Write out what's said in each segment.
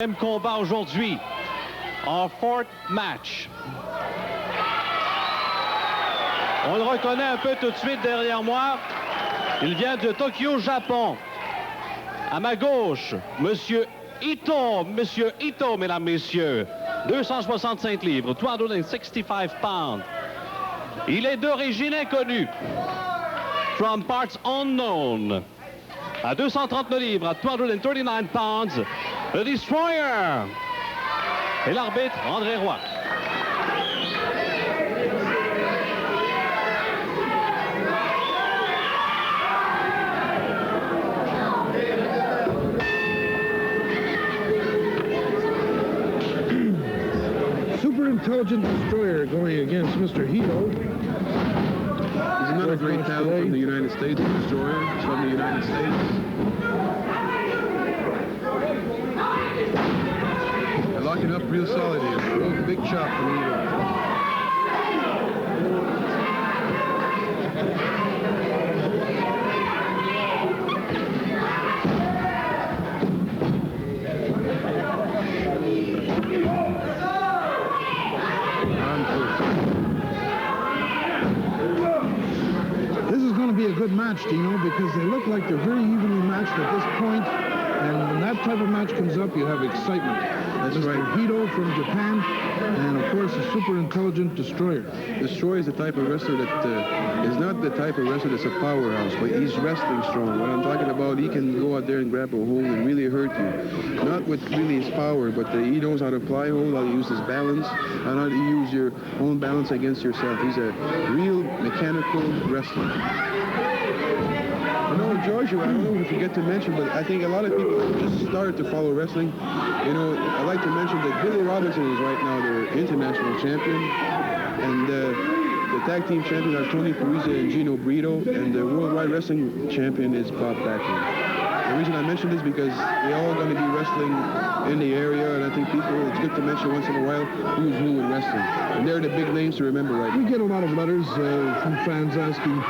Même combat aujourd'hui, en fourth match. On le reconnaît un peu tout de suite derrière moi. Il vient de Tokyo, Japon. À ma gauche, Monsieur Ito, mesdames, messieurs, 265 livres, 265 pounds. Il est d'origine inconnue, from parts unknown. À 239 livres, à 239 pounds, le Destroyer. Et l'arbitre, André Roy. Super intelligent destroyer going against Mr.Ito. He's another great talent from the United States, destroyer. He's from the United States. They're locking up real solid here. Real big chop from Ito. This is going to be a good match, Dino, because they look like they're very evenly matched at this point. And when that type of match comes up, you have excitement. That's Mr. right. Ito from Japan, and of course, a super intelligent destroyer. Destroyer is the type of wrestler that is not the type of wrestler that's a powerhouse, but he's wrestling strong. What I'm talking about, he can go out there and grab a hold and really hurt you. Not with really his power, but he knows how to apply hold, how to use his balance, and how to use your own balance against yourself. He's a real mechanical wrestler. You know, George, I don't know if you forget to mention, but I think a lot of people just started to follow wrestling. You know, I'd like to mention that Billy Robinson is right now their international champion, and the tag team champions are Tony Parisi and Gino Brito, and the worldwide wrestling champion is Bob Backlund. The reason I mention this is because they're all going to be wrestling in the area, and I think it's good to mention once in a while who's who in wrestling. And they're the big names to remember right now. We get a lot of letters from fans asking,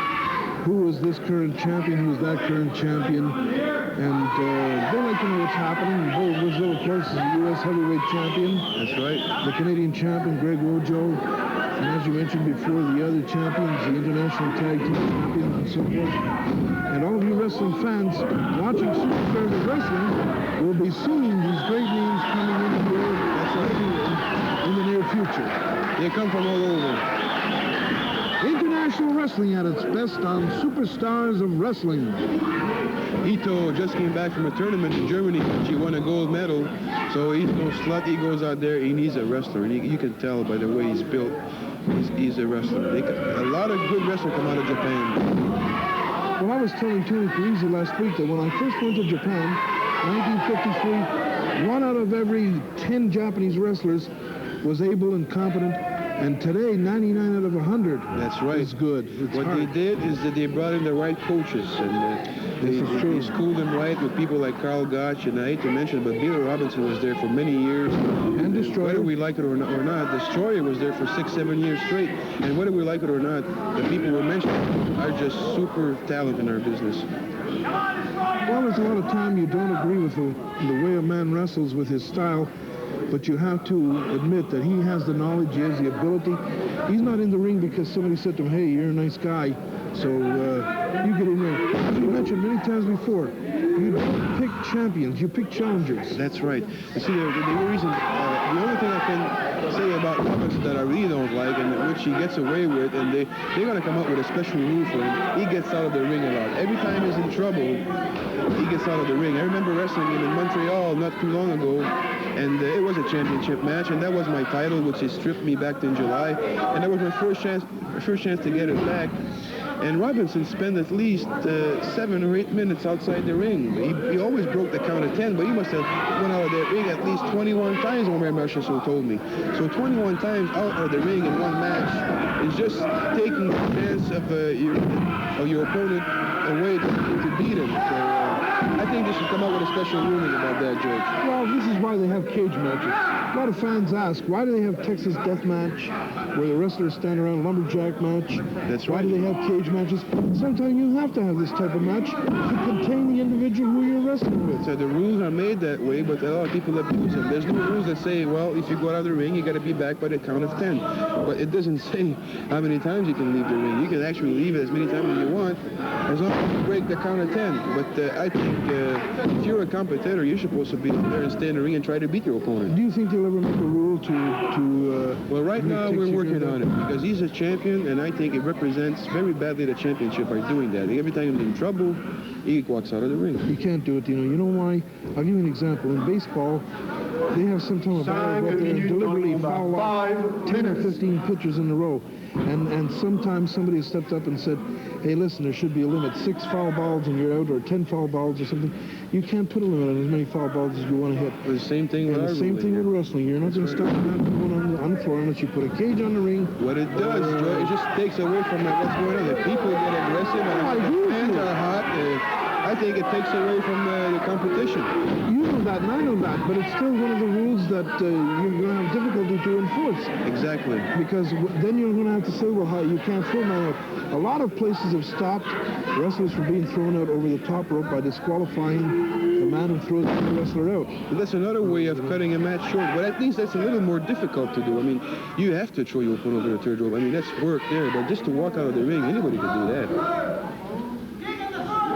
who is this current champion, who is that current champion, and they like to know what's happening. Bo Brazil, of course, is the U.S. heavyweight champion. That's right. The Canadian champion, Greg Rojo, and as you mentioned before, the other champions, the international tag team champions, and so forth. And all of you wrestling fans watching Superstars of Wrestling will be seeing these great names coming in here. That's right. In the near future. They come from all over. International wrestling at its best on Superstars of Wrestling. Ito just came back from a tournament in Germany. She won a gold medal. So he's no slut. He goes out there. He needs a wrestler. And you can tell by the way he's built. He's a wrestler. A lot of good wrestlers come out of Japan. Well, I was telling Tony Parisi last week that when I first went to Japan, 1953, 1 out of every 10 Japanese wrestlers was able and competent. And today, 99 out of 100 That's right. is good. What they did is that they brought in the right coaches, and they schooled them right with people like Carl Gotch, and I hate to mention, but Billy Robinson was there for many years. And Destroyer. Whether we like it or not, Destroyer was there for 6-7 years straight. And whether we like it or not, the people we mentioned are just super talent in our business. Well, there's a lot of time you don't agree with the way a man wrestles with his style. But you have to admit that he has the knowledge, he has the ability. He's not in the ring because somebody said to him, hey, you're a nice guy, so you get in there. As we mentioned many times before, you don't pick champions, you pick challengers. That's right. You see, the reason, the only thing I can say about Robinson that I really don't like, and which he gets away with, and they're going to come up with a special rule for him, he gets out of the ring a lot. Every time he's in trouble, he gets out of the ring. I remember wrestling him in Montreal not too long ago, and it was a championship match, and that was my title, which he stripped me back in July, and that was my first chance to get it back. And Robinson spent at least 7 or 8 minutes outside the ring. He always broke the count of 10, but he must have went out of that ring at least 21 times, Omer Marchessault told me. So 21 times out of the ring in one match is just taking the chance of your opponent away to beat him. So I think they should come up with a special ruling about that, George. Well, this is why they have cage matches. A lot of fans ask, why do they have Texas Death Match where the wrestlers stand around lumberjack match. That's Why right. do they have cage matches? Sometimes you have to have this type of match to contain the individual who you're wrestling with. So the rules are made that way, but a lot of people abuse them. There's no rules that say, well, if you go out of the ring, you got to be back by the count of 10. But it doesn't say how many times you can leave the ring. You can actually leave it as many times as you want, as long as you break the count of 10. But I think if you're a competitor, you're supposed to be out there and stay in the ring and try to beat your opponent. Do you think they'll ever make a rule to well, right now we're working on it because he's a champion, and I think it represents very badly the championship by doing that. Every time he's in trouble, he walks out of the ring. You can't do it, you know. You know why? I'll give you an example. In baseball, they have sometimes a batter go up there and deliberately foul out 10 or 15 pitchers in a row. And sometimes somebody has stepped up and said, hey, listen, there should be a limit. 6 foul balls and you're out, or 10 foul balls or something. You can't put a limit on as many foul balls as you want to hit. The same thing with the same thing with wrestling. You're not going to stop going on the floor unless you put a cage on the ring. What it does, Joe, it just takes away from what's going on. If people get aggressive and the fans are hot, I think it takes away from the competition. You know that, and I know that, but it's still one of the rules that you're going to have difficulty to enforce. Exactly. Because then you're going to have to say, well, you can't throw me out. A lot of places have stopped wrestlers from being thrown out over the top rope by disqualifying the man who throws the wrestler out. But that's another way of cutting a match short, but at least that's a little more difficult to do. I mean, you have to throw your opponent over the third rope. I mean, that's work there, but just to walk out of the ring, anybody can do that.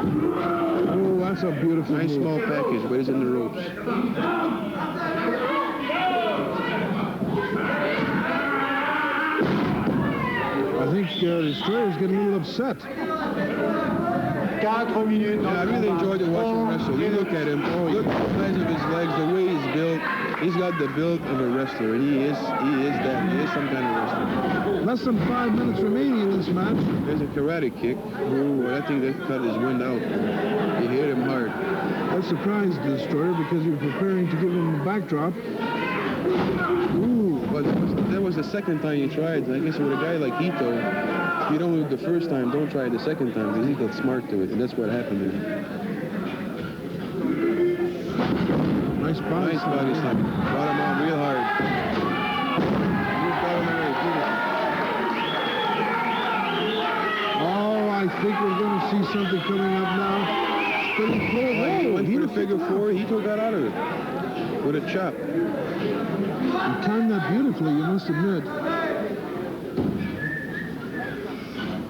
Oh, that's a beautiful nice move. small package, but it's in the ropes. I think Destroyer's getting a little upset. 4 minutes. Yeah, I really enjoyed to watch him wrestle. You look at him, look at the size of his legs, the way he's built. He's got the build of a wrestler, and he is that. He is some kind of wrestler. Less than 5 minutes remaining in this match. There's a karate kick. Ooh, I think that cut his wind out. He hit him hard. That surprised the Destroyer because you're preparing to give him a backdrop. Ooh. But that was the second time he tried. I guess with a guy like Ito, if you don't do it the first time, don't try it the second time, because he got smart to it, and that's what happened there. Nice body slam. Brought him on real hard. Oh, I think we're going to see something coming up now. Spinning pole. He went for the figure 4. Ito got out of it with a chop. You timed that beautifully, you must admit.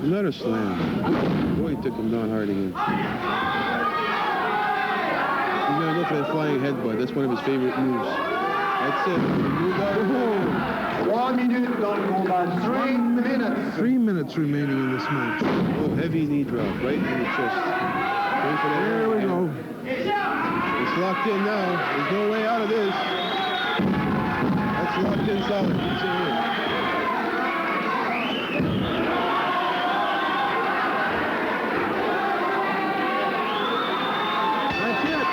Another slam. Boy, he took him down hard again. He's going to go for the flying headbutt. That's one of his favorite moves. That's it. Move out. 3 minutes dans le combat. 3 minutes. 3 minutes remaining in this match. Oh, heavy knee drop right in the chest. Going for that. There we go. It's locked in now. There's no way out of this. That's locked in solid. It's in. That's it.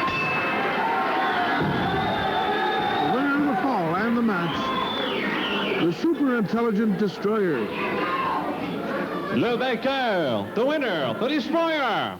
The winner of the fall and the match, the super intelligent Destroyer. Le vainqueur, the winner, the Destroyer.